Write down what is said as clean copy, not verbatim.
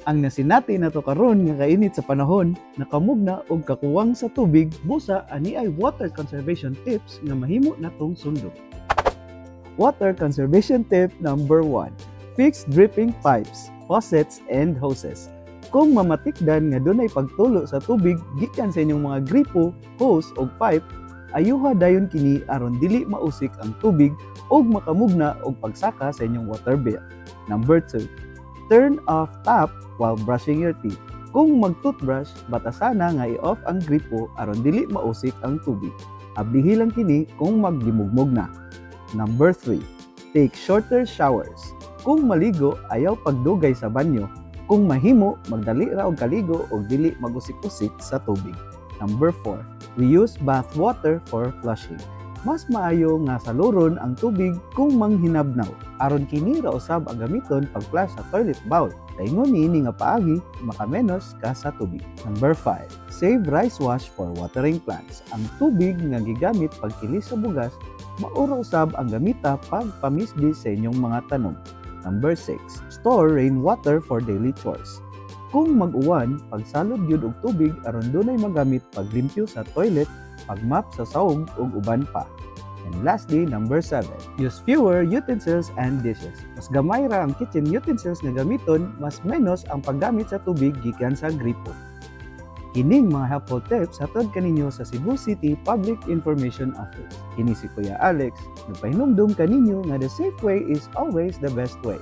Ang nasinati nato karon nga kainit sa panahon, nakamugna og kakuwang sa tubig, busa ani ay water conservation tips nga mahimo natong sundon. Water conservation tip number 1. Fix dripping pipes, faucets, and hoses. Kung mamatikdan nga dunay pagtulo sa tubig gikan sa inyong mga gripo, hose ug pipe, ayuha dayon kini aron dili mausik ang tubig ug makamugna og pagsaka sa inyong water bill. Number 2. Turn off tap while brushing your teeth. Kung mag-toothbrush, batasana nga i-off ang gripo aron dili mausik ang tubig. Ablihi lang kini kung maglimugmog na. Number 3. Take shorter showers. Kung maligo, ayaw pagdugay sa banyo. Kung mahimo, magdali ra og kaligo og dili magusik-usik sa tubig. Number 4. Reuse bath water for flushing. Mas maayo nga saluron ang tubig kung manghinabnaw. Aron kini ra usab ang gamiton pag-flush sa toilet bowl. Daingon niini nga paagi makamenos ka sa tubig. Number 5. Save rice wash for watering plants. Ang tubig nga gigamit pagkilis sa bugas, maura usab ang gamita pagpamisdi sa inyong mga tanom. Number 6. Store rainwater for daily chores. Kung mag-uwan, pagsalod gyud og tubig aron dunay magamit paglimpyo sa toilet, pagmap sa sahog ug uban pa. And lastly, number 7. Use fewer utensils and dishes. Mas gamay ra ang kitchen utensils nga gamiton, mas menos ang paggamit sa tubig gikan sa gripo. Kining mga helpful tips hatod kaninyo sa Cebu City Public Information Office. Kini si Kuya Alex, nagpahinumdum kaninyo nga the safe way is always the best way.